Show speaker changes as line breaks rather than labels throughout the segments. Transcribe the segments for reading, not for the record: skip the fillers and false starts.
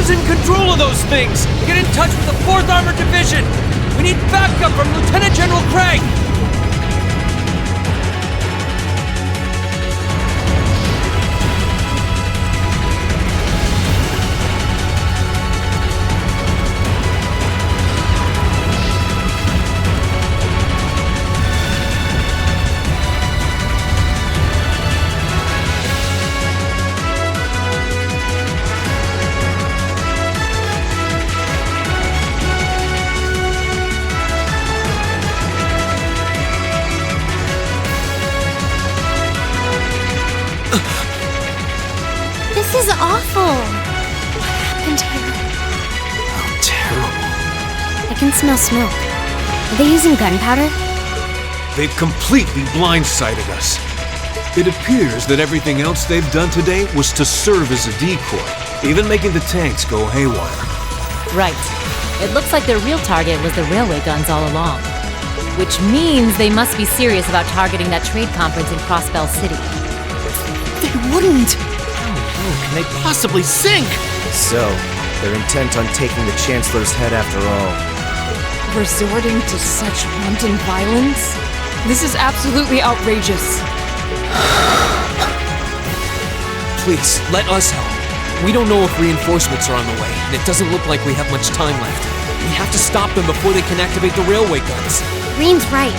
Who's in control of those things? Get in touch with the 4th Armored Division! We need backup from Lieutenant General Craig!
This is awful. What happened here?
How terrible.
I can smell smoke. Are they using gunpowder?
They've completely blindsided us. It appears that everything else they've done today was to serve as a decoy, even making the tanks go haywire.
Right. It looks like their real target was the railway guns all along. Which means they must be serious about targeting that trade conference in Crossbell City.
They wouldn't! How can they possibly sink?
So, they're intent on taking the Chancellor's head after all.
Resorting to such wanton violence? This is absolutely outrageous.
Please, let us help. We don't know if reinforcements are on the way, and it doesn't look like we have much time left. We have to stop them before they can activate the railway guns.
Rean's right.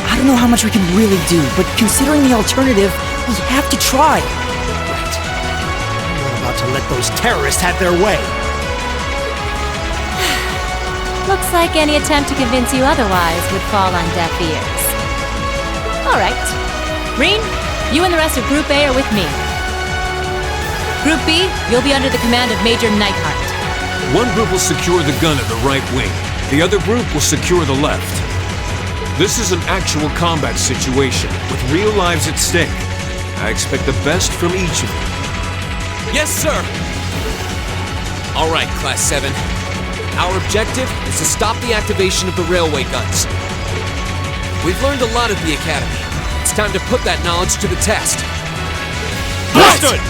I don't know how much we can really do, but considering the alternative, we have to try.
Right. I'm not about to let those terrorists have their way.
Looks like any attempt to convince you otherwise would fall on deaf ears. All right. Rean, you and the rest of Group A are with me. Group B, you'll be under the command of Major Neidhart.
One group will secure the gun at the right wing. The other group will secure the left. This is an actual combat situation, with real lives at stake. I expect the best from each of you.
Yes, sir! All right, Class 7. Our objective is to stop the activation of the railway guns. We've learned a lot at the Academy. It's time to put that knowledge to the test.
Understood!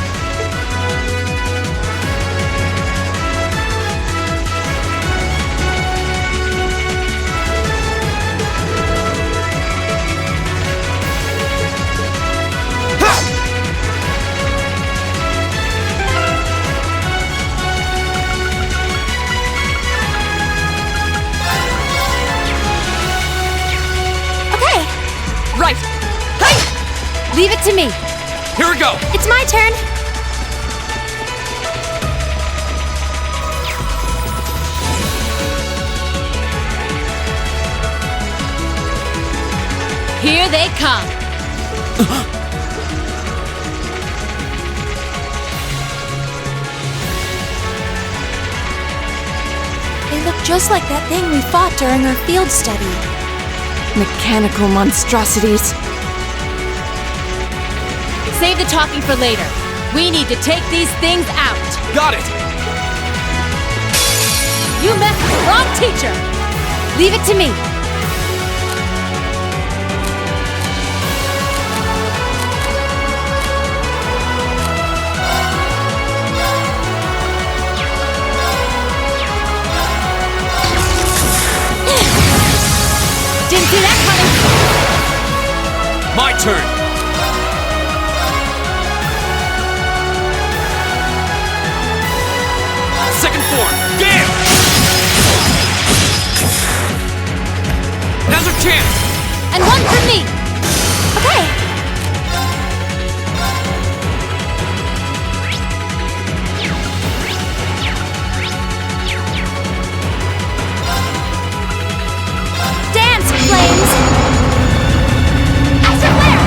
Right! Hey!
Leave it to me.
Here we go!
It's my turn.
Here they come.
They look just like that thing we fought during our field study.
Mechanical monstrosities.
Save the talking for later. We need to take these things out.
Got it!
You messed with the wrong teacher.
Leave it to me.
Didn't see that coming.
My turn! Second form, damn! Now's our chance!
And one for me. Okay. Dance, flames! Extra flare!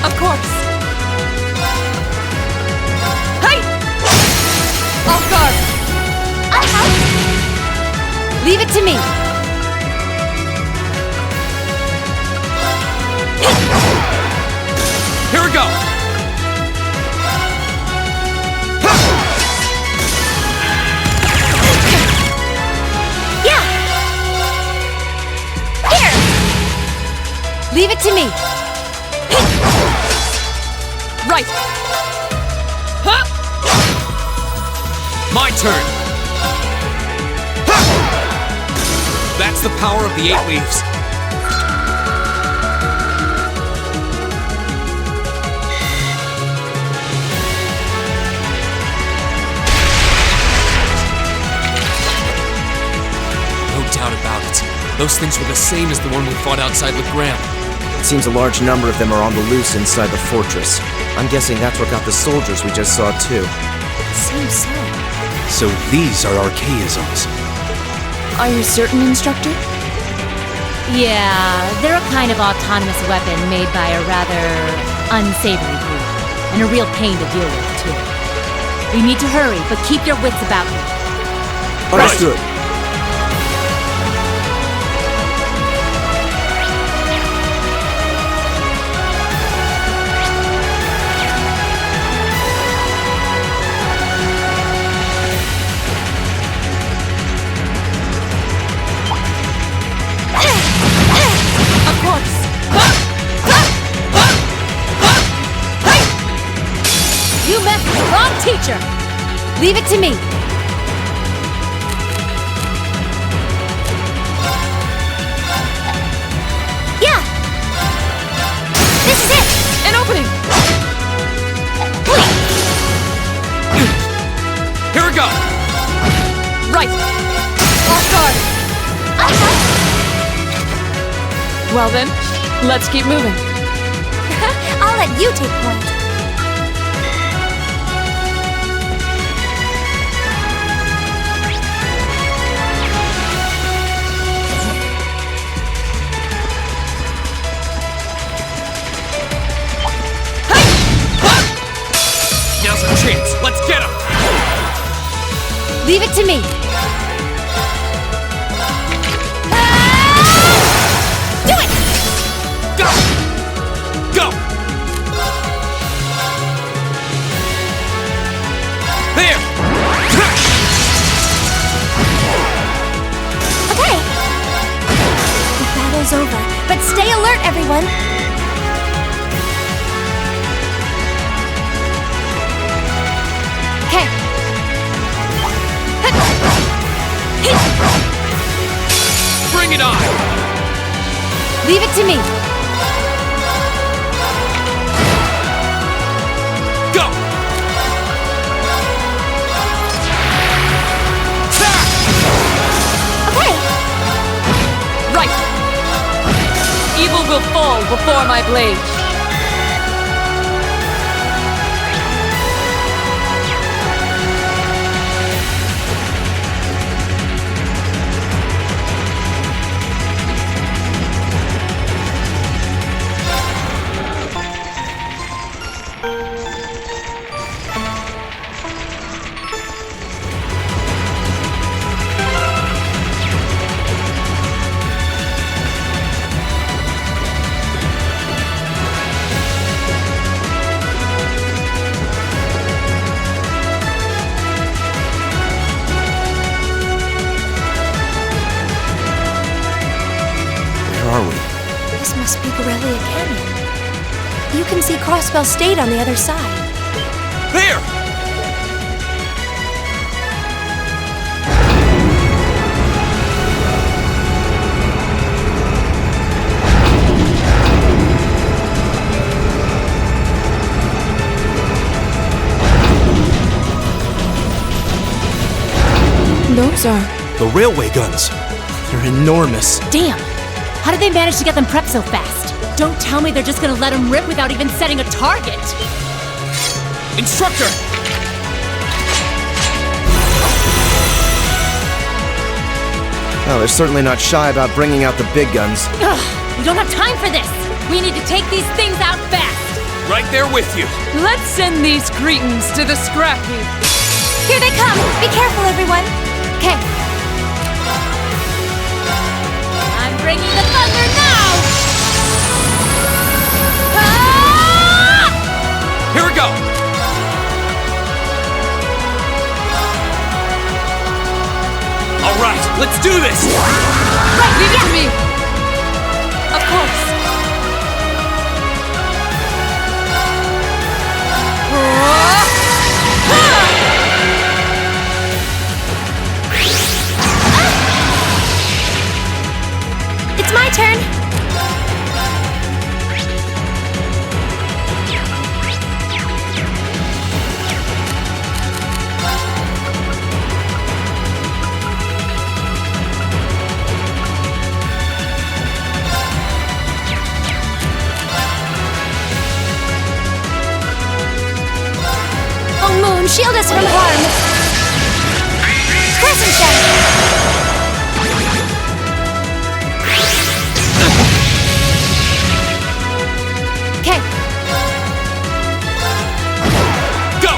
Of course.
Hey!
Off guard.
I'll help. Leave it to me.
Here we go!
Yeah. Here. Leave it to me.
Right! Huh? My turn! That's the power of the 8 leaves. No doubt about it. Those things were the same as the one we fought outside Legram.
It seems a large number of them are on the loose inside the fortress. I'm guessing that's what got the soldiers we just saw too.
Seems so.
So these are archaisms.
Are you certain, Instructor?
Yeah, they're a kind of autonomous weapon made by a rather unsavory group. And a real pain to deal with, too. We need to hurry, but keep your wits about you.
Understood.
You met the wrong teacher! Leave it to me! Yeah! This is it!
An opening!
Here we go!
Right! Off guard! Well then, let's keep moving.
I'll let you take point.
Now's our chance. Let's get him!
Leave it to me! Do it!
Go! Go! There!
Okay. The battle's over, but stay alert, everyone.
Okay.
Bring it on!
Leave it to me!
Go!
Okay.
Right! Evil will fall before my blade.
This must be Garrelia Academy. You can see Crossbell State on the other side.
There!
Those are...
The railway guns.
They're enormous.
Damn! How did they manage to get them prepped so fast? Don't tell me they're just gonna let them rip without even setting a target!
Instructor!
Well, they're certainly not shy about bringing out the big guns.
Ugh, we don't have time for this! We need to take these things out fast!
Right there with you!
Let's send these cretins to the scrap heap.
Here they come! Be careful, everyone!
Okay. I'm bringing the thunder now! Ah!
Here we go! All right, let's do this!
Right, leave it to me! Of course.
us from harm. Crescent shot. Okay.
Go!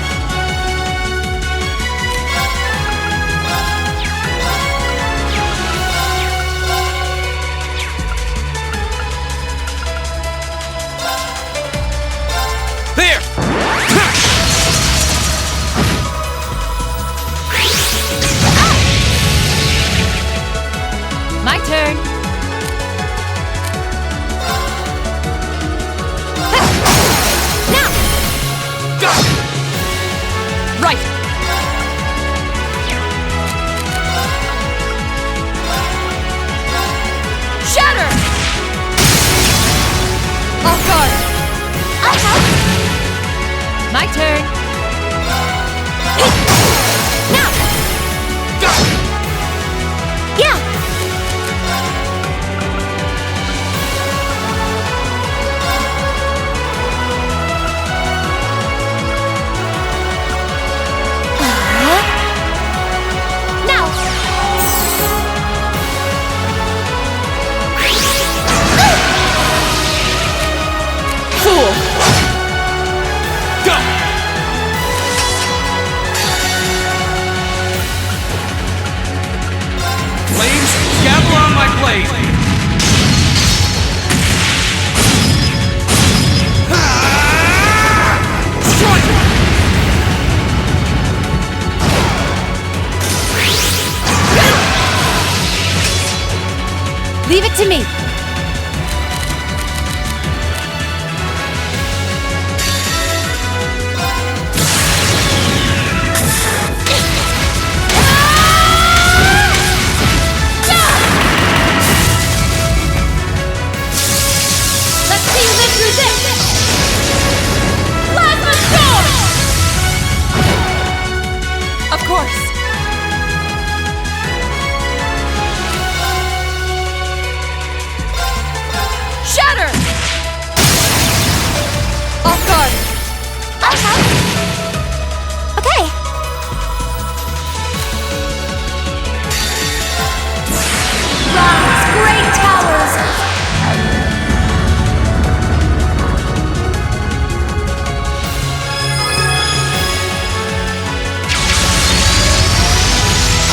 There!
My turn.
Now!
Go!
Right.
Shatter!
Off guard.
I'll help.
My turn.
Now!
Go!
Yeah! Now!
Fool.
Go! Flames, gather on my blade! Strike!
Leave it to me.
Let's see you live through this! Plasma storm!
Of course.
Shatter!
Off guard.
I'll help. Okay. Rise, great towers!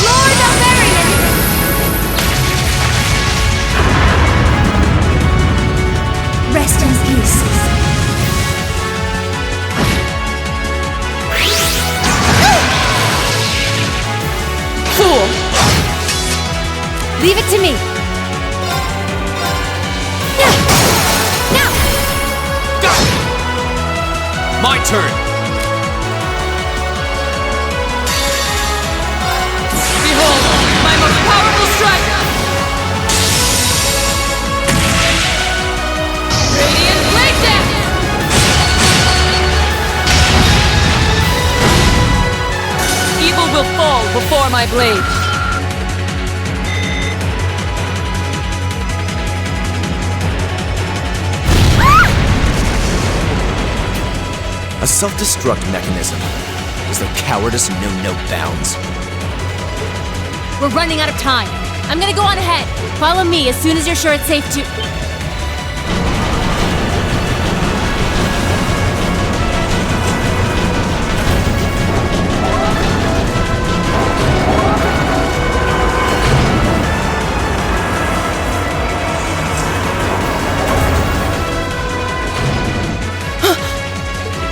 Lord of Varian! Rest in peace.
Fool. Leave it to me.
Now!
Go! My turn!
Behold, my most powerful strike. Radiant blade dance. Evil will fall before my blade.
A self-destruct mechanism. Is their cowardice know no bounds?
We're running out of time. I'm gonna go on ahead. Follow me as soon as you're sure it's safe to...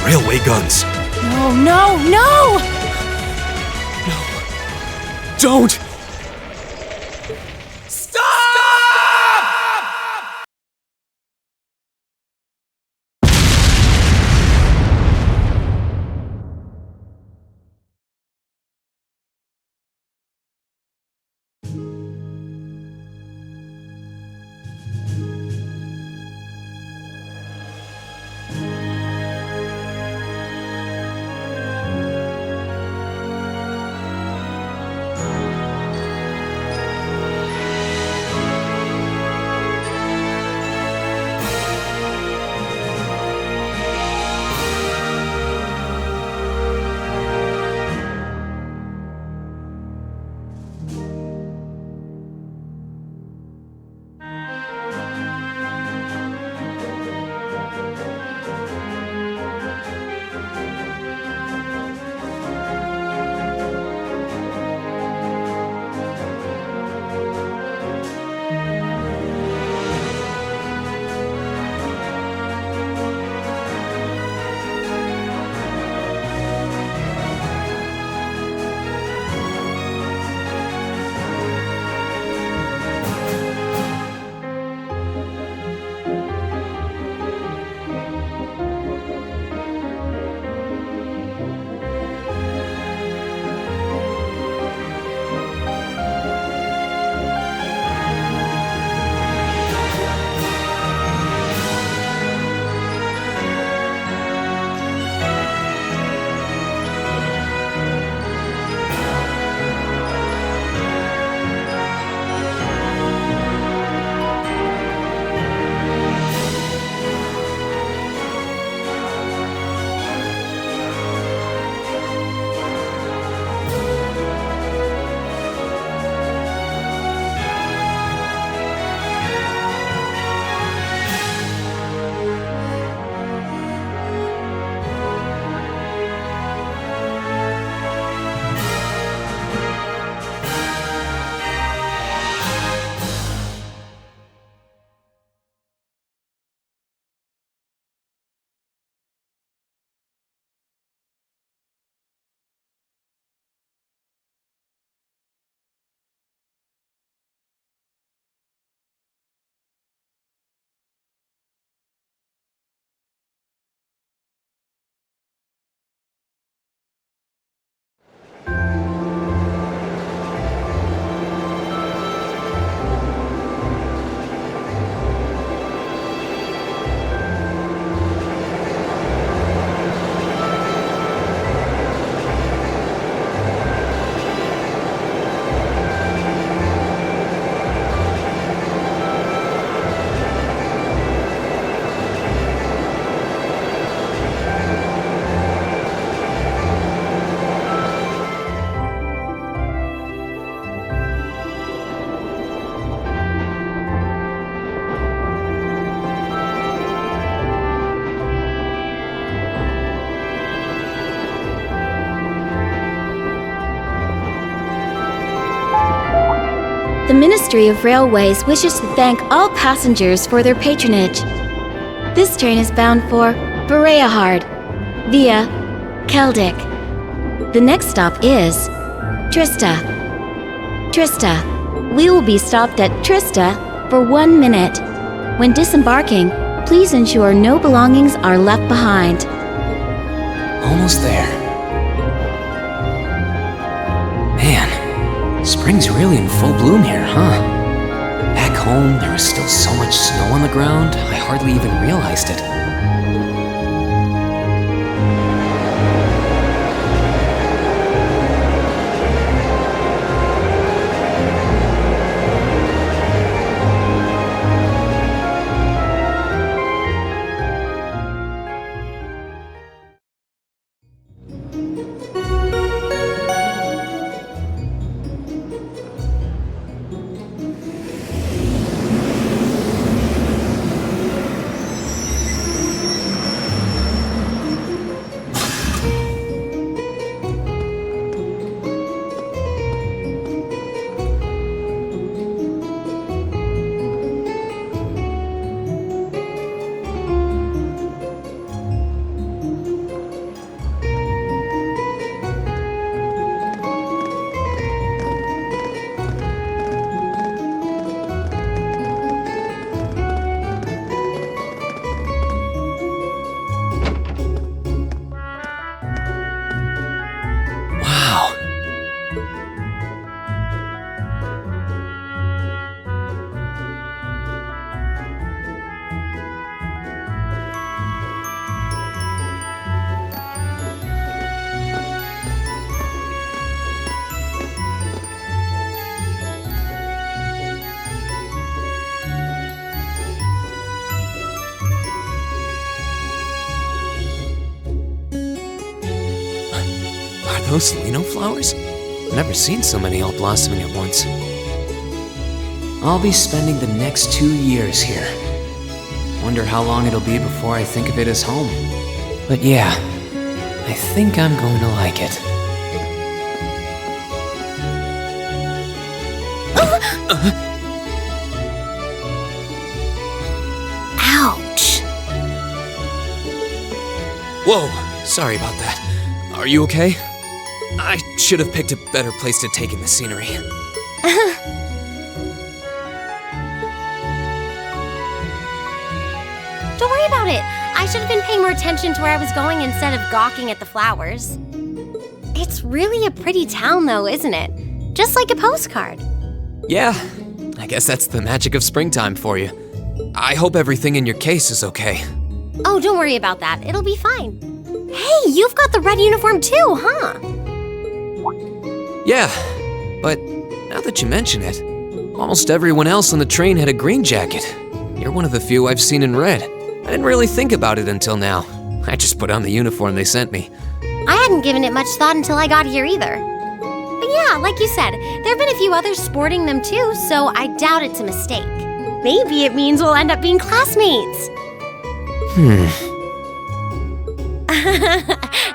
Railway guns.
No, no, no!
Don't!
The Ministry of Railways wishes to thank all passengers for their patronage. This train is bound for Bereahard via Keldik. The next stop is Trista. We will be stopped at Trista for 1 minute. When disembarking, please ensure no belongings are left behind.
Almost there. Man, spring's really in full bloom here, huh? Back home, there was still so much snow on the ground, I hardly even realized it. Those lino flowers? I've never seen so many all blossoming at once. I'll be spending the next 2 years here. Wonder how long it'll be before I think of it as home. But yeah, I think I'm going to like it.
Ouch.
Whoa, sorry about that. Are you okay? I should have picked a better place to take in the scenery.
Don't worry about it. I should have been paying more attention to where I was going instead of gawking at the flowers. It's really a pretty town though, isn't it? Just like a postcard.
Yeah, I guess that's the magic of springtime for you. I hope everything in your case is okay.
Oh, don't worry about that. It'll be fine. Hey, you've got the red uniform too, huh?
Yeah, but now that you mention it, almost everyone else on the train had a green jacket. You're one of the few I've seen in red. I didn't really think about it until now. I just put on the uniform they sent me.
I hadn't given it much thought until I got here either. But yeah, like you said, there have been a few others sporting them too, so I doubt it's a mistake. Maybe it means we'll end up being classmates.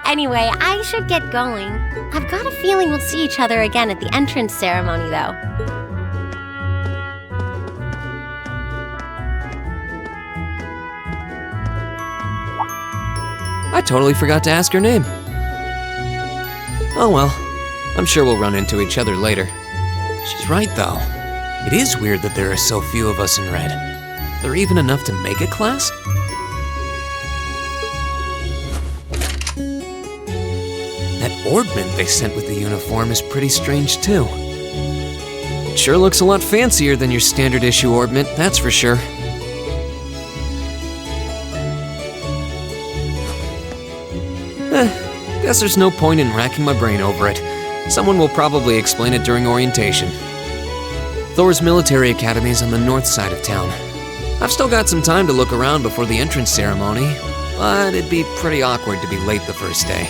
Anyway, I should get going. I've got a feeling we'll see each other again at the entrance ceremony, though.
I totally forgot to ask her name. Oh well, I'm sure we'll run into each other later. She's right, though. It is weird that there are so few of us in red. There even enough to make a class? That orbment they sent with the uniform is pretty strange, too. It sure looks a lot fancier than your standard issue orbment, that's for sure. Guess there's no point in racking my brain over it. Someone will probably explain it during orientation. Thors Military Academy is on the north side of town. I've still got some time to look around before the entrance ceremony, but it'd be pretty awkward to be late the first day.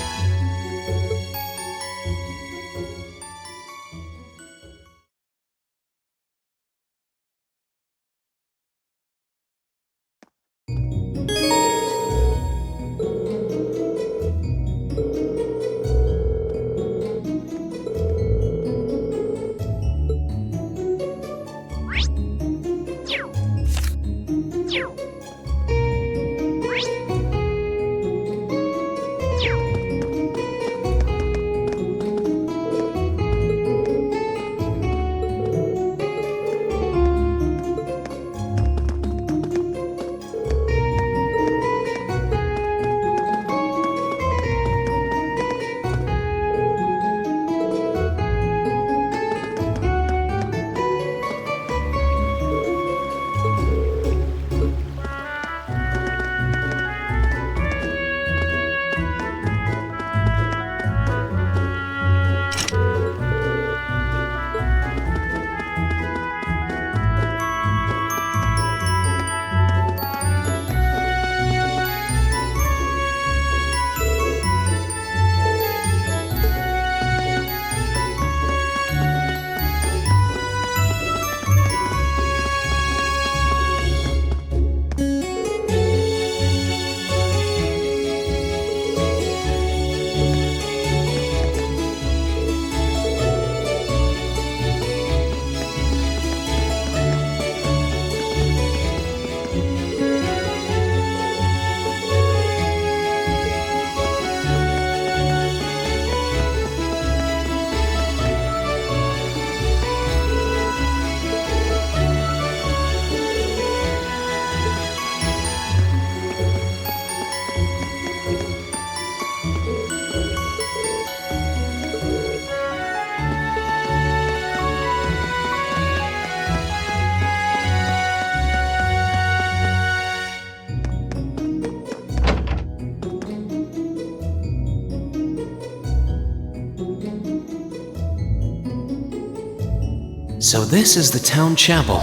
So this is the town chapel.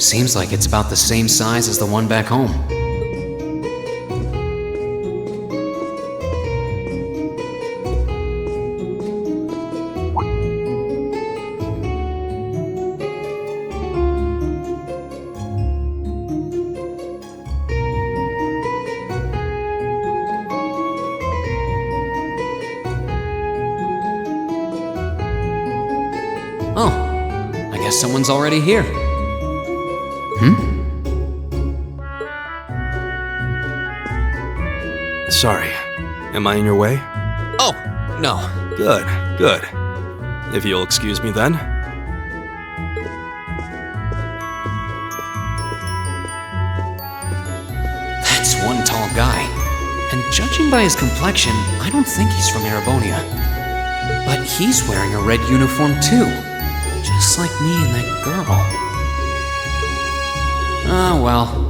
Seems like it's about the same size as the one back home. Oh, I guess someone's already here.
Sorry. Am I in your way?
Oh, no.
Good, good. If you'll excuse me then.
That's one tall guy. And judging by his complexion, I don't think he's from Erebonia. But he's wearing a red uniform too. Just like me and that girl. Ah, well.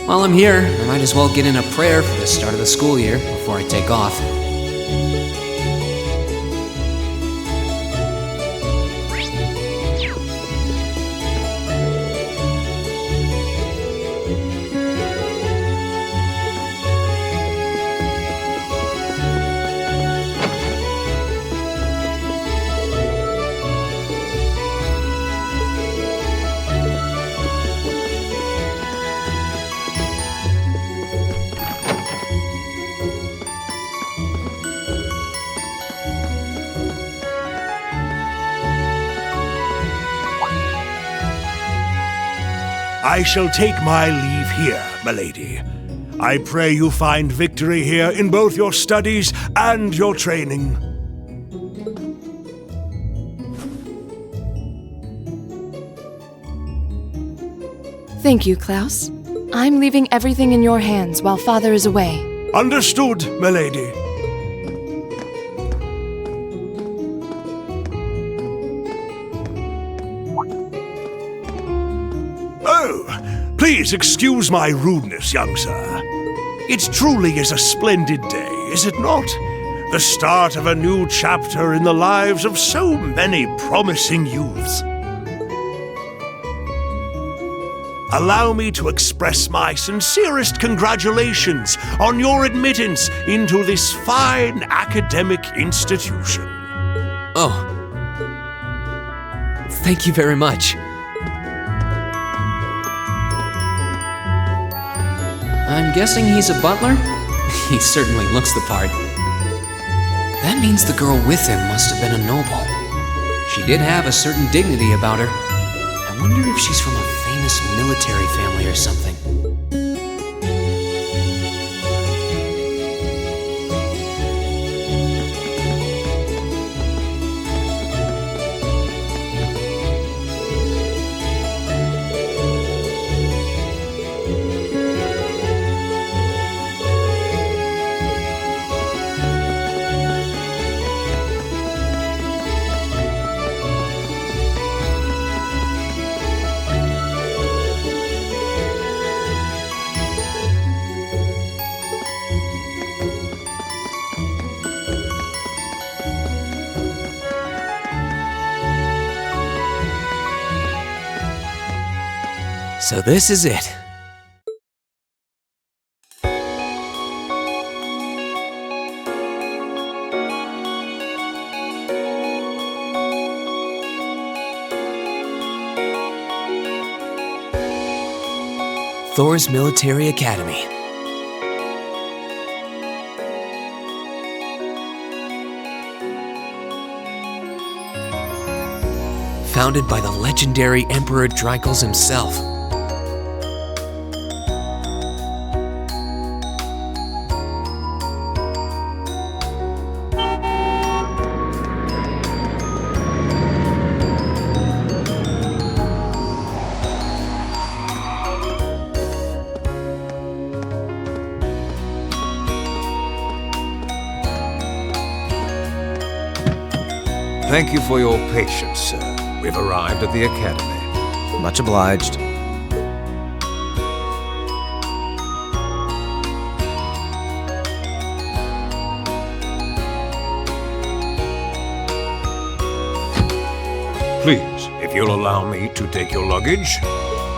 While I'm here, I might as well get in a prayer for the start of the school year before I take off.
I shall take my leave here, milady. I pray you find victory here in both your studies and your training.
Thank you, Klaus. I'm leaving everything in your hands while Father is away.
Understood, milady. Oh, please excuse my rudeness, young sir. It truly is a splendid day, is it not? The start of a new chapter in the lives of so many promising youths. Allow me to express my sincerest congratulations on your admittance into this fine academic institution.
Oh. Thank you very much.
I'm guessing he's a butler? He certainly looks the part. That means the girl with him must have been a noble. She did have a certain dignity about her. I wonder if she's from a famous military family or something.
So this is it. Thors Military Academy. Founded by the legendary Emperor Dreikels himself.
Thank you for your patience, sir. We've arrived at the academy.
Much obliged.
Please, if you'll allow me to take your luggage.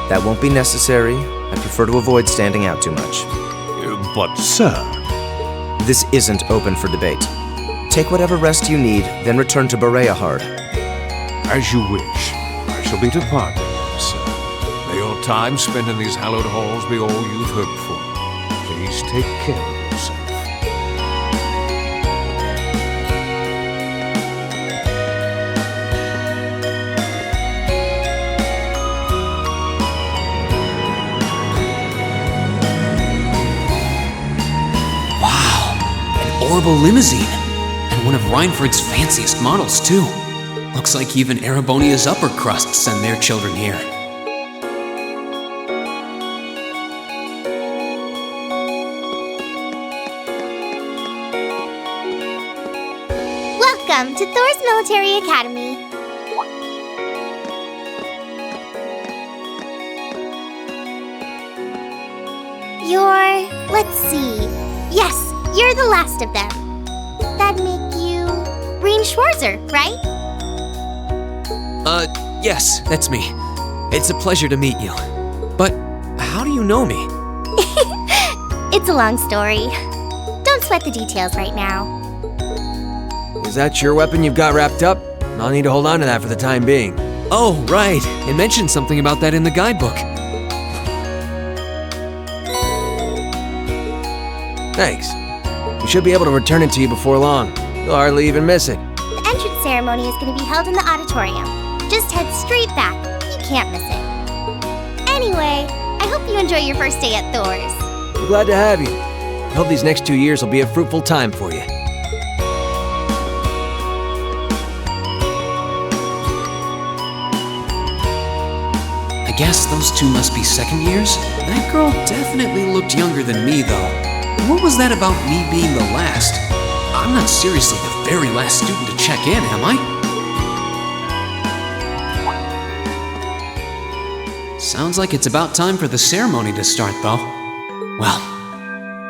That won't be necessary. I prefer to avoid standing out too much.
But, sir...
This isn't open for debate. Take whatever rest you need, then return to Bereahard.
As you wish. I shall be departing, sir. May your time spent in these hallowed halls be all you've hoped for. Please take care of yourself.
Orbital limousine, and one of Reinford's fanciest models, too. Looks like even Erebonia's upper crust send their children here.
Welcome to Thors Military Academy. Let's see. Yes, you're the last of them. That'd make you Rean Schwarzer, right?
Yes, that's me. It's a pleasure to meet you. But how do you know me?
It's a long story. Don't sweat the details right now.
Is that your weapon you've got wrapped up? I'll need to hold on to that for the time being.
Oh, right. It mentioned something about that in the guidebook.
Thanks. We should be able to return it to you before long. You'll hardly even miss it.
The entrance ceremony is going to be held in the auditorium. Just head straight back. You can't miss it. Anyway, I hope you enjoy your first day at Thors.
We're glad to have you. I hope these next 2 years will be a fruitful time for you.
I guess those two must be second years? That girl definitely looked younger than me, though. What was that about me being the last? I'm not seriously the very last student to check in, am I? Sounds like it's about time for the ceremony to start, though. Well,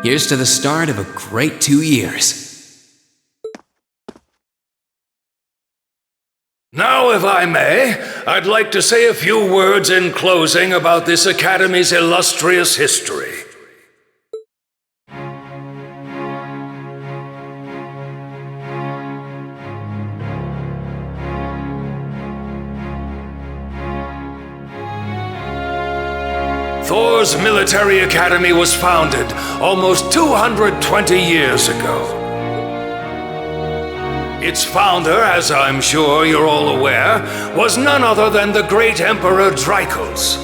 here's to the start of a great 2 years.
Now, if I may, I'd like to say a few words in closing about this Academy's illustrious history. Thors Military Academy was founded almost 220 years ago. Its founder, as I'm sure you're all aware, was none other than the great Emperor Drykos,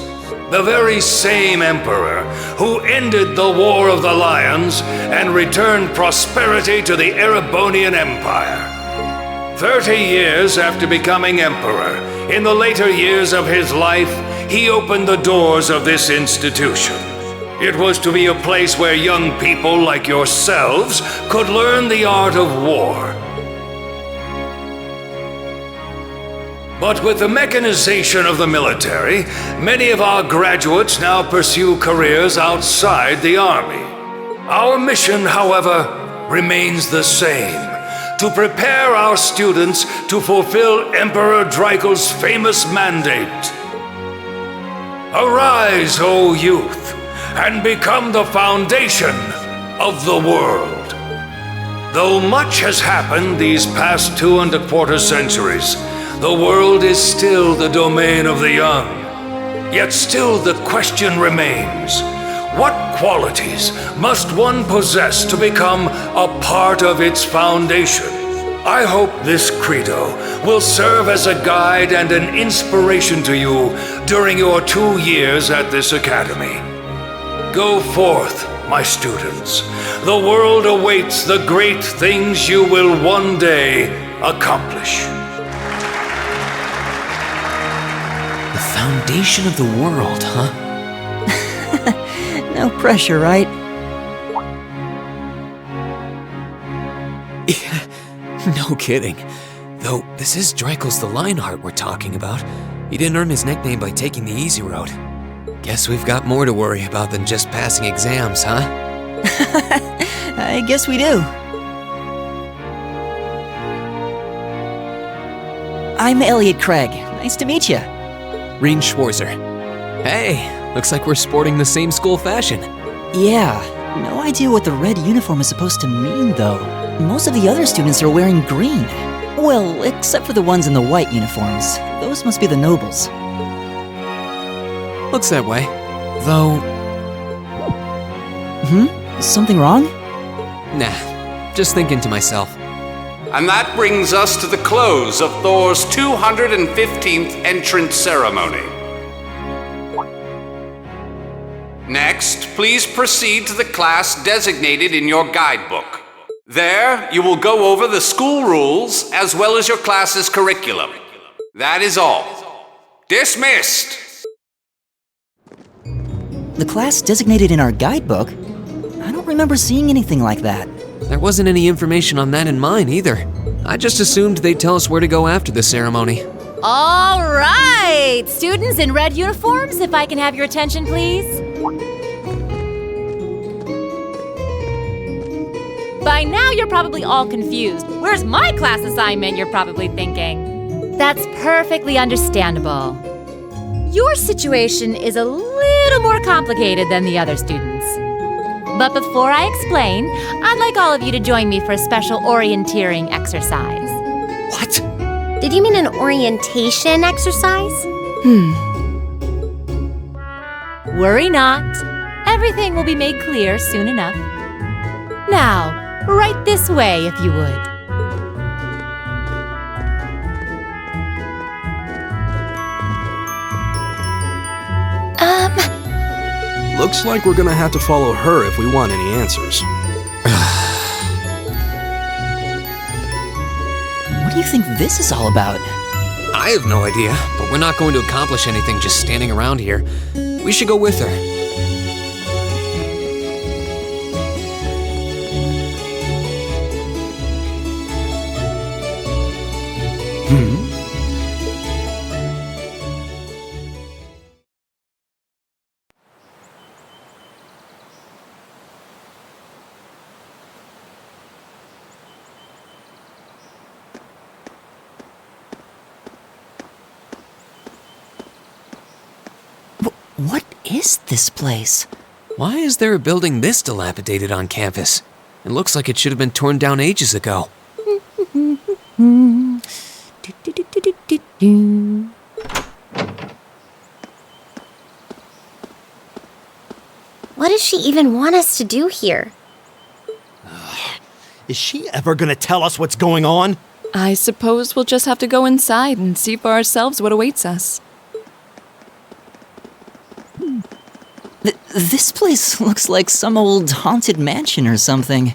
the very same emperor who ended the War of the Lions and returned prosperity to the Erebonian Empire. 30 years after becoming emperor, in the later years of his life, he opened the doors of this institution. It was to be a place where young people like yourselves could learn the art of war. But with the mechanization of the military, many of our graduates now pursue careers outside the army. Our mission, however, remains the same: to prepare our students to fulfill Emperor Drykos' famous mandate. Arise, O youth, and become the foundation of the world. Though much has happened these past 2¼ centuries, the world is still the domain of the young. Yet still the question remains: what qualities must one possess to become a part of its foundation? I hope this credo will serve as a guide and an inspiration to you during your 2 years at this academy. Go forth, my students. The world awaits the great things you will one day accomplish.
The foundation of the world, huh?
No pressure, right?
No kidding. Though, this is Drykos the Lionheart we're talking about. He didn't earn his nickname by taking the easy road. Guess we've got more to worry about than just passing exams, huh?
I guess we do. I'm Elliot Craig, Nice to meet you.
Rean Schwarzer. Hey, looks like we're sporting the same school fashion.
Yeah, no idea what the red uniform is supposed to mean, though. Most of the other students are wearing green. Well, except for the ones in the white uniforms. Those must be the nobles.
Looks that way. Though...
Something wrong?
Nah, just thinking to myself.
And that brings us to the close of Thor's 215th entrance ceremony. Next, please proceed to the class designated in your guidebook. There, you will go over the school rules as well as your class's curriculum. That is all. Dismissed!
The class designated in our guidebook? I don't remember seeing anything like that.
There wasn't any information on that in mine either. I just assumed they'd tell us where to go after the ceremony.
All right! Students in red uniforms, if I can have your attention, please. By now, you're probably all confused. Where's my class assignment, you're probably thinking. That's perfectly understandable. Your situation is a little more complicated than the other students. But before I explain, I'd like all of you to join me for a special orienteering exercise.
What? Did you mean an orientation exercise?
Worry not. Everything will be made clear soon enough. Now, right this way, if you would.
Looks like we're gonna have to follow her if we want any answers.
What do you think this is all about?
I have no idea, but we're not going to accomplish anything just standing around here. We should go with her.
What is this place?
Why is there a building this dilapidated on campus? It looks like it should have been torn down ages ago.
What does she even want us to do here?
Is she ever gonna tell us what's going on?
I suppose we'll just have to go inside and see for ourselves what awaits us.
This place looks like some old haunted mansion or something.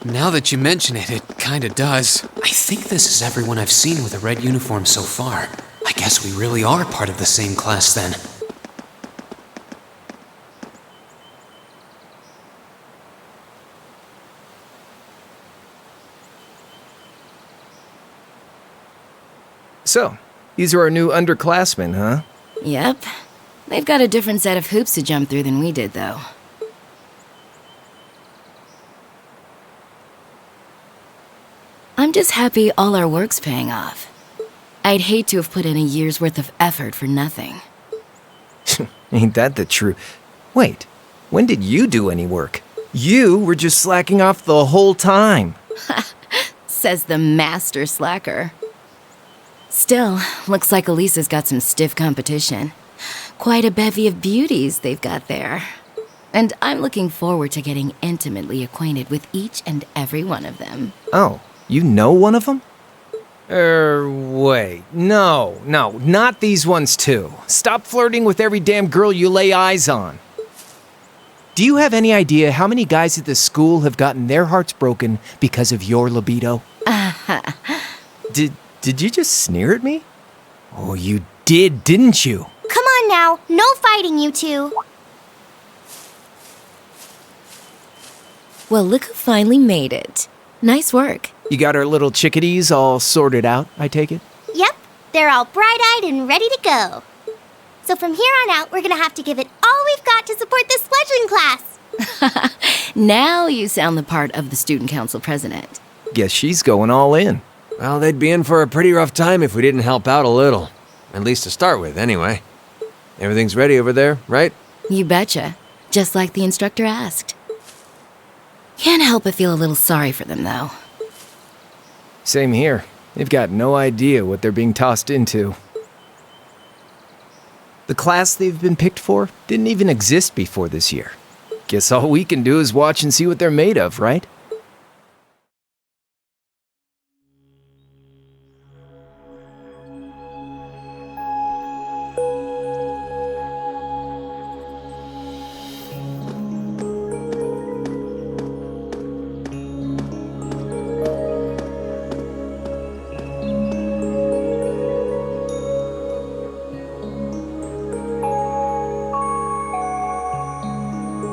Now that you mention it, it kinda does. I think this is everyone I've seen with a red uniform so far. I guess we really are part of the same class then.
So, these are our new underclassmen, huh?
Yep. They've got a different set of hoops to jump through than we did, though. I'm just happy all our work's paying off. I'd hate to have put in a year's worth of effort for nothing.
Ain't that the truth? Wait, when did you do any work? You were just slacking off the whole time.
Says the master slacker. Still, looks like Elisa's got some stiff competition. Quite a bevy of beauties they've got there. And I'm looking forward to getting intimately acquainted with each and every one of them.
Oh, you know one of them? Wait. No, not these ones too. Stop flirting with every damn girl you lay eyes on. Do you have any idea how many guys at this school have gotten their hearts broken because of your libido? Did you just sneer at me? Oh, you did, didn't you?
Come on now, no fighting, you two.
Well, look who finally made it. Nice work.
You got our little chickadees all sorted out, I take it?
Yep, they're all bright-eyed and ready to go. So from here on out, we're gonna have to give it all we've got to support this fledgling class.
Now you sound the part of the student council president.
Guess she's going all in.
Well, they'd be in for a pretty rough time if we didn't help out a little. At least to start with, anyway. Everything's ready over there, right?
You betcha. Just like the instructor asked. Can't help but feel a little sorry for them, though.
Same here. They've got no idea what they're being tossed into. The class they've been picked for didn't even exist before this year. Guess all we can do is watch and see what they're made of, right?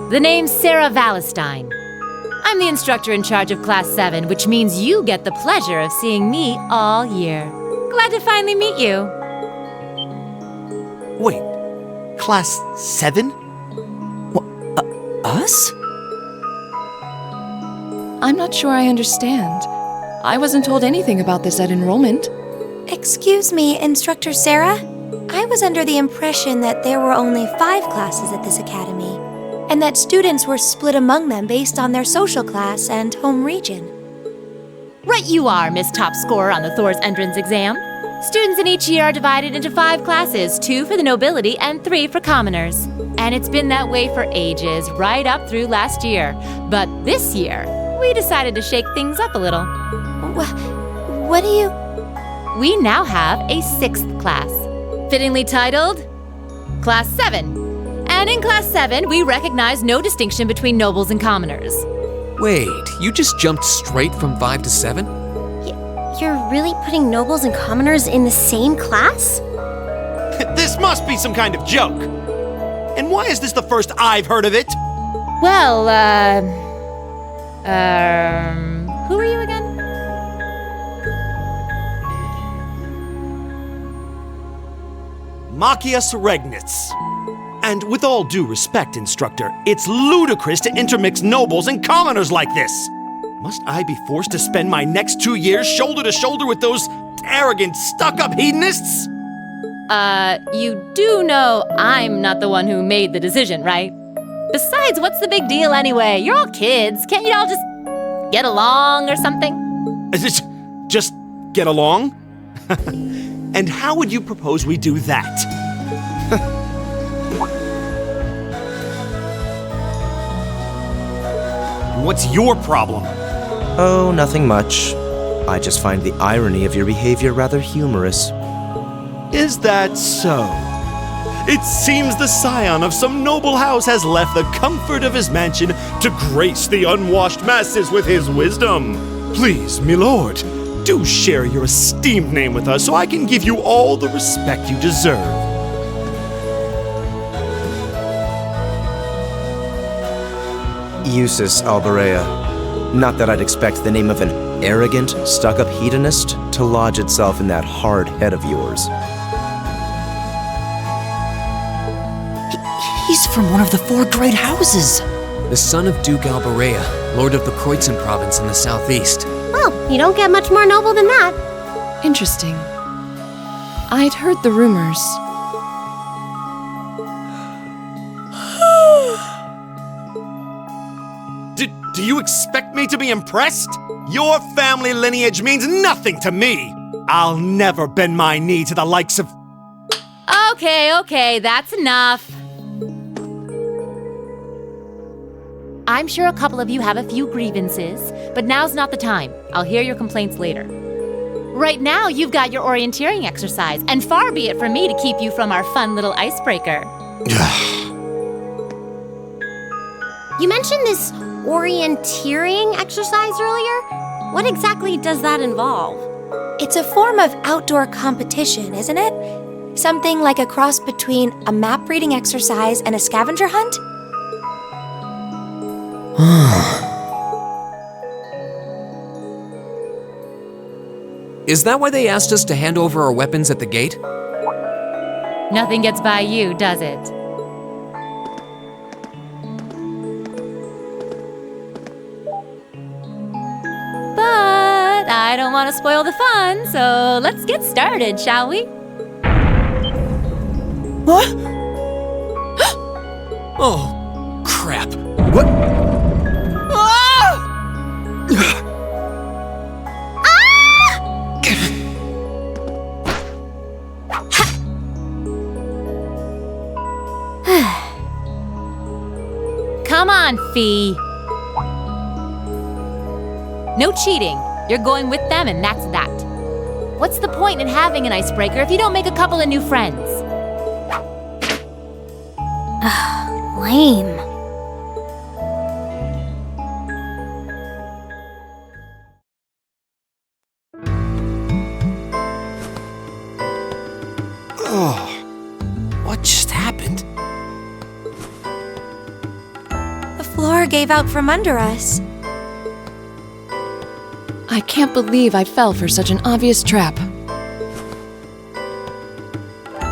The name's Sarah Valestine. I'm the instructor in charge of Class 7, which means you get the pleasure of seeing me all year. Glad to finally meet you.
Wait, Class 7?
Us? I'm not sure I understand. I wasn't told anything about this at enrollment.
Excuse me, Instructor Sarah? I was under the impression that there were only 5 classes at this academy, and that students were split among them based on their social class and home region.
Right you are, Miss Top Scorer on the Thors entrance exam. Students in each year are divided into 5 classes, 2 for the nobility and 3 for commoners. And it's been that way for ages, right up through last year. But this year, we decided to shake things up a little.
What do you...
We now have a 6th class, fittingly titled Class 7. And in Class 7, we recognize no distinction between nobles and commoners.
Wait, you just jumped straight from 5 to 7?
You're really putting nobles and commoners in the same class?
This must be some kind of joke. And why is this the first I've heard of it?
Well, who are you again?
Machias Regnitz. And with all due respect, Instructor, it's ludicrous to intermix nobles and commoners like this. Must I be forced to spend my next 2 years shoulder to shoulder with those arrogant, stuck-up hedonists?
You do know I'm not the one who made the decision, right? Besides, what's the big deal anyway? You're all kids. Can't you all just get along or something?
Just get along? And how would you propose we do that? What's your problem?
Oh, nothing much. I just find the irony of your behavior rather humorous.
Is that so? It seems the scion of some noble house has left the comfort of his mansion to grace the unwashed masses with his wisdom. Please, milord, do share your esteemed name with us so I can give you all the respect you deserve.
Eustace Alberea. Not that I'd expect the name of an arrogant, stuck-up hedonist to lodge itself in that hard head of yours.
He's from one of the 4 great houses.
The son of Duke Alberea, lord of the Kreutzen province in the southeast.
Well, you don't get much more noble than that.
Interesting. I'd heard the rumors.
Do you expect me to be impressed? Your family lineage means nothing to me. I'll never bend my knee to the likes of...
Okay, that's enough. I'm sure a couple of you have a few grievances, but now's not the time. I'll hear your complaints later. Right now, you've got your orienteering exercise, and far be it from me to keep you from our fun little icebreaker.
You mentioned this orienteering exercise earlier? What exactly does that involve?
It's a form of outdoor competition, isn't it? Something like a cross between a map-reading exercise and a scavenger hunt?
Is that why they asked us to hand over our weapons at the gate?
Nothing gets by you, does it? But I don't want to spoil the fun, so let's get started, shall we?
Huh?
Oh, crap.
What?
Come on, Fee. No cheating. You're going with them, and that's that. What's the point in having an icebreaker if you don't make a couple of new friends?
Lame.
What just happened?
The floor gave out from under us.
I can't believe I fell for such an obvious trap.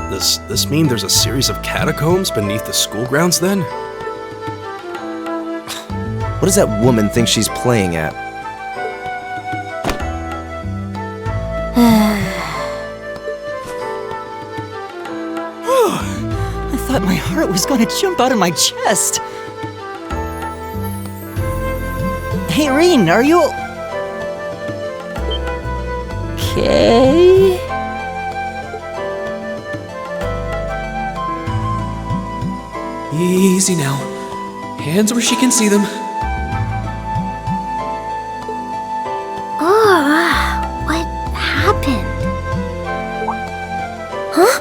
Does this mean there's a series of catacombs beneath the school grounds then?
What does that woman think she's playing at?
I thought my heart was going to jump out of my chest. Hey, Rean, are you... okay?
Easy now. Hands where she can see them.
What happened? Huh?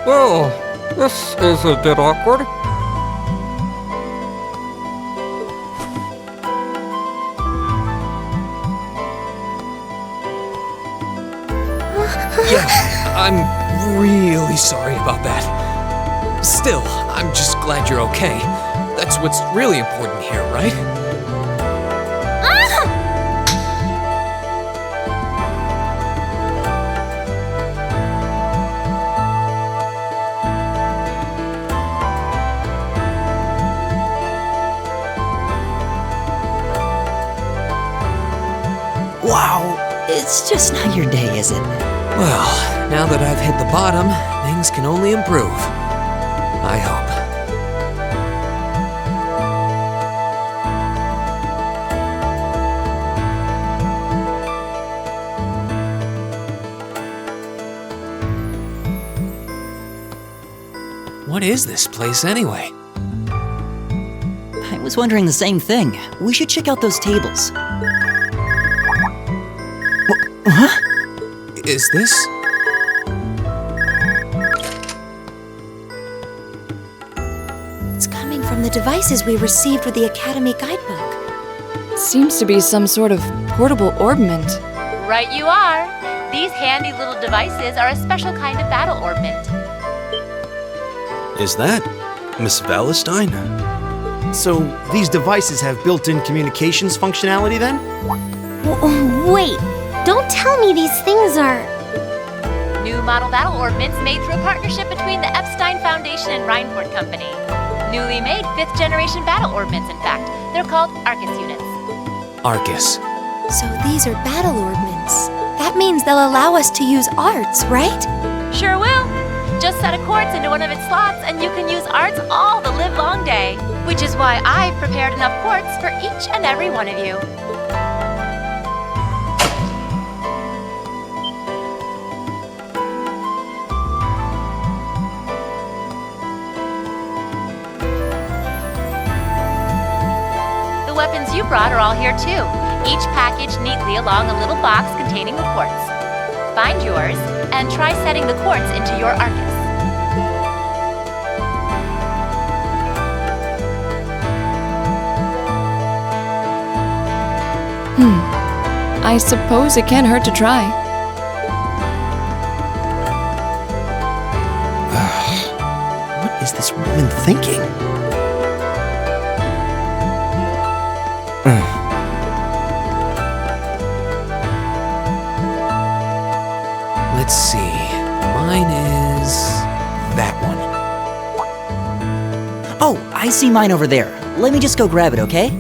Well, this is a bit awkward.
Yeah, I'm really sorry about that. Still, I'm just glad you're okay. That's what's really important here, right?
Wow, it's just not your day, is it?
Well, now that I've hit the bottom, things can only improve. I hope. What is this place anyway?
I was wondering the same thing. We should check out those tables. Huh?
Is this?
It's coming from the devices we received with the Academy guidebook.
Seems to be some sort of portable orbment.
Right you are. These handy little devices are a special kind of battle orbment.
Is that Miss Valestine?
So, these devices have built-in communications functionality then?
Wait, don't tell me these things are...
New model battle orbments made through a partnership between the Epstein Foundation and Reinford Company. Newly made 5th generation battle orbments, in fact. They're called Arcus units.
Arcus.
So these are battle orbments. That means they'll allow us to use arts, right?
Sure will. Just set a quartz into one of its slots and you can use arts all the livelong day. Which is why I've prepared enough quartz for each and every one of you. The weapons you brought are all here too, each packaged neatly along a little box containing the quartz. Find yours, and try setting the quartz into your Arcus.
I suppose it can't hurt to try.
What is this woman thinking?
Let's see. Mine is that one.
Oh, I see mine over there. Let me just go grab it, okay?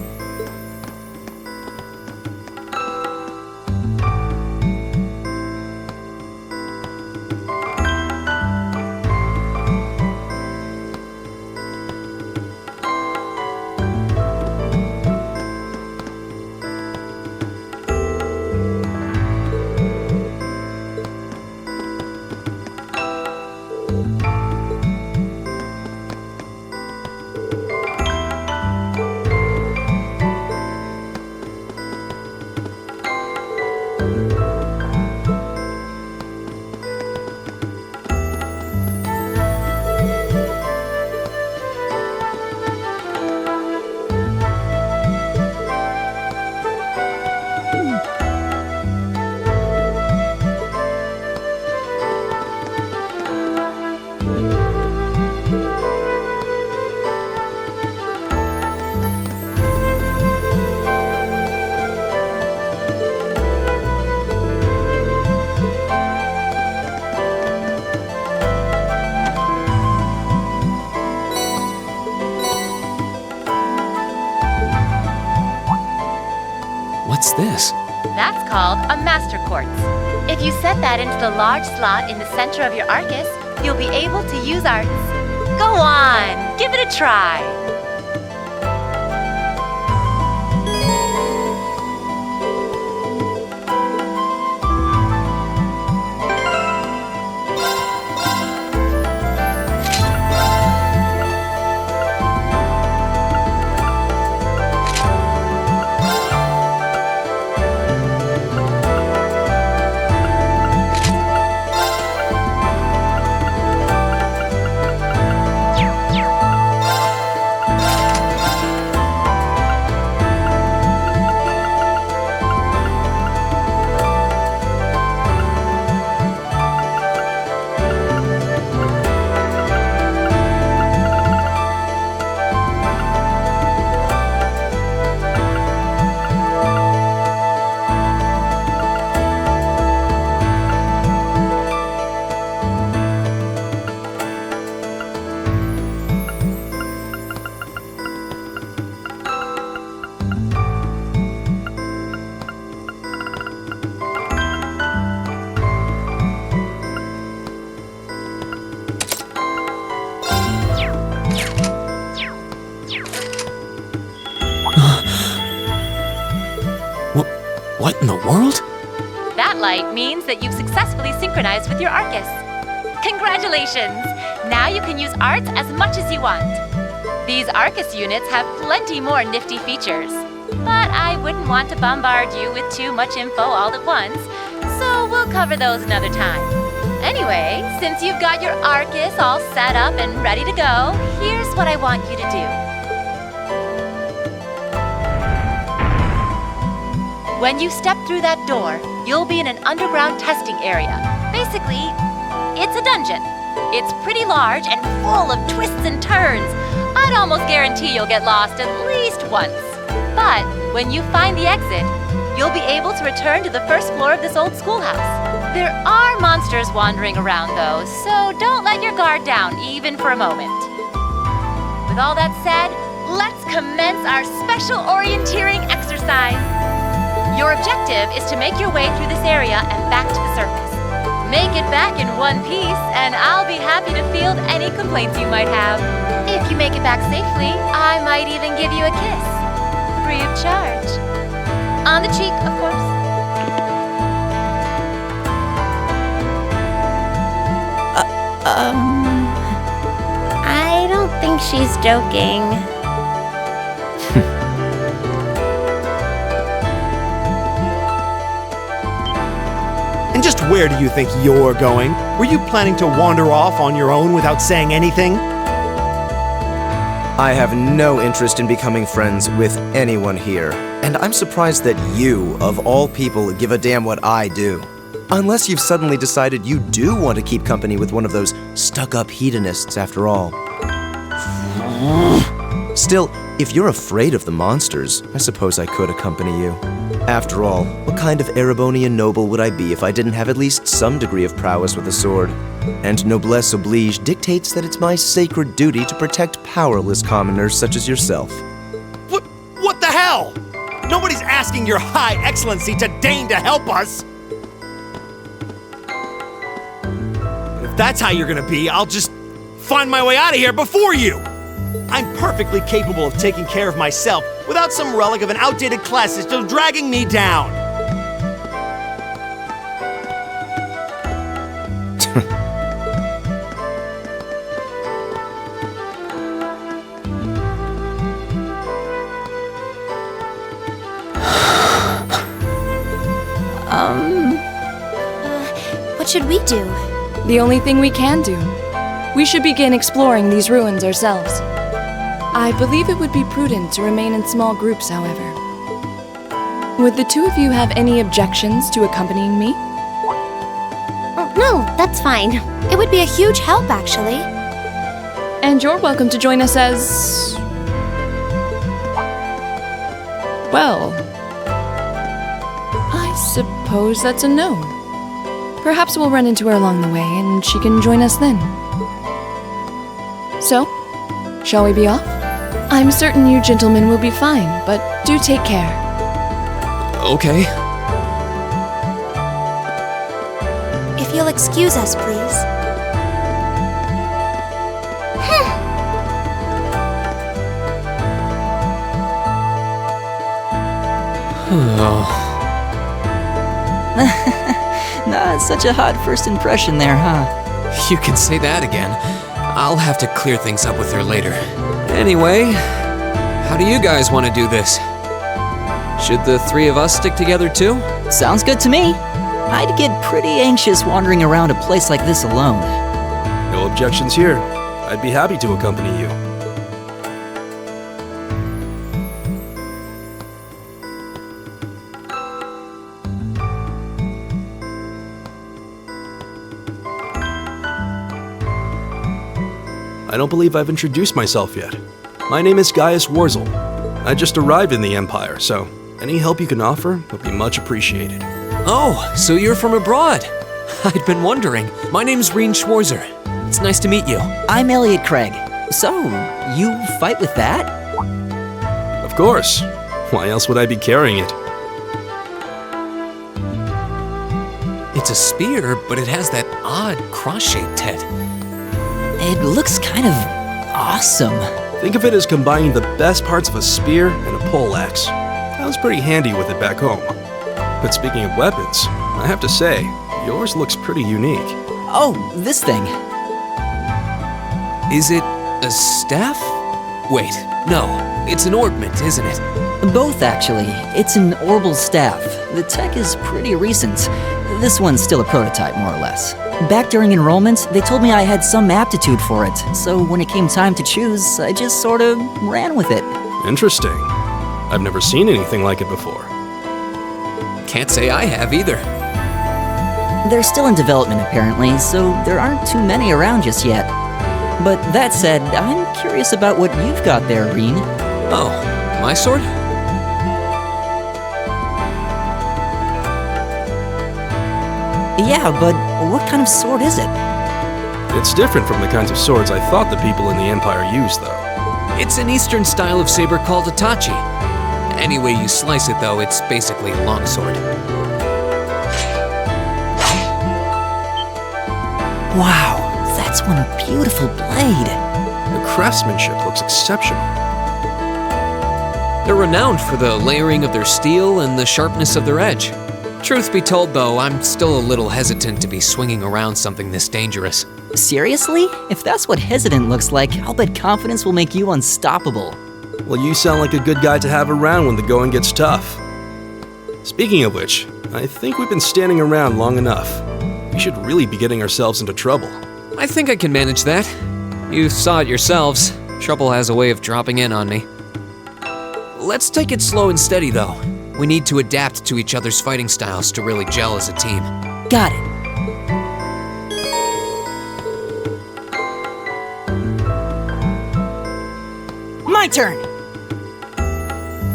What's this?
That's called a Master Quartz. If you set that into the large slot in the center of your Arcus, you'll be able to use arts. Go on, give it a try.
What in the world?
That light means that you've successfully synchronized with your Arcus. Congratulations! Now you can use arts as much as you want. These Arcus units have plenty more nifty features. But I wouldn't want to bombard you with too much info all at once, so we'll cover those another time. Anyway, since you've got your Arcus all set up and ready to go, here's what I want you to do. When you step through that door, you'll be in an underground testing area. Basically, it's a dungeon. It's pretty large and full of twists and turns. I'd almost guarantee you'll get lost at least once. But when you find the exit, you'll be able to return to the first floor of this old schoolhouse. There are monsters wandering around, though, so don't let your guard down, even for a moment. With all that said, let's commence our special orienteering exercise. Your objective is to make your way through this area and back to the surface. Make it back in one piece, and I'll be happy to field any complaints you might have. If you make it back safely, I might even give you a kiss. Free of charge. On the cheek, of course.
I don't think she's joking.
And just where do you think you're going? Were you planning to wander off on your own without saying anything?
I have no interest in becoming friends with anyone here, and I'm surprised that you, of all people, give a damn what I do. Unless you've suddenly decided you do want to keep company with one of those stuck-up hedonists after all. Still, if you're afraid of the monsters, I suppose I could accompany you. After all, what kind of Erebonian noble would I be if I didn't have at least some degree of prowess with a sword? And noblesse oblige dictates that it's my sacred duty to protect powerless commoners such as yourself.
What the hell? Nobody's asking your high excellency to deign to help us! But if that's how you're gonna be, I'll just find my way out of here before you! I'm perfectly capable of taking care of myself without some relic of an outdated class system dragging me down.
What should we do?
The only thing we can do. We should begin exploring these ruins ourselves. I believe it would be prudent to remain in small groups, however. Would the two of you have any objections to accompanying me?
No, that's fine.
It would be a huge help, actually.
And you're welcome to join us as... well... I suppose that's a no. Perhaps we'll run into her along the way, and she can join us then. So, shall we be off? I'm certain you gentlemen will be fine, but do take care.
Okay.
If you'll excuse us, please.
Not such a hot first impression there, huh?
You can say that again. I'll have to clear things up with her later. Anyway, how do you guys want to do this? Should the three of us stick together too?
Sounds good to me. I'd get pretty anxious wandering around a place like this alone.
No objections here. I'd be happy to accompany you. I don't believe I've introduced myself yet. My name is Garrelia Fortress. I just arrived in the Empire, so any help you can offer would be much appreciated.
Oh, so you're from abroad. I'd been wondering. My name's Rean Schwarzer. It's nice to meet you.
I'm Elliot Craig. So, you fight with that?
Of course. Why else would I be carrying it?
It's a spear, but it has that odd cross-shaped head.
It looks kind of awesome.
Think of it as combining the best parts of a spear and a poleaxe. I was pretty handy with it back home. But speaking of weapons, I have to say, yours looks pretty unique.
Oh, this thing.
Is it a staff? Wait, no, it's an ornament, isn't it?
Both, actually. It's an orbital staff. The tech is pretty recent. This one's still a prototype, more or less. Back during enrollment, they told me I had some aptitude for it, so when it came time to choose, I just sort of ran with it.
Interesting. I've never seen anything like it before.
Can't say I have either.
They're still in development, apparently, so there aren't too many around just yet. But that said, I'm curious about what you've got there, Rean.
Oh, my sword?
Yeah, but what kind of sword is it?
It's different from the kinds of swords I thought the people in the Empire used, though.
It's an Eastern style of saber called a tachi. Any way you slice it, though, it's basically a longsword.
Wow, that's one beautiful blade.
The craftsmanship looks exceptional.
They're renowned for the layering of their steel and the sharpness of their edge. Truth be told, though, I'm still a little hesitant to be swinging around something this dangerous.
Seriously? If that's what hesitant looks like, I'll bet confidence will make you unstoppable.
Well, you sound like a good guy to have around when the going gets tough. Speaking of which, I think we've been standing around long enough. We should really be getting ourselves into trouble.
I think I can manage that. You saw it yourselves. Trouble has a way of dropping in on me. Let's take it slow and steady, though. We need to adapt to each other's fighting styles to really gel as a team.
Got it. My turn!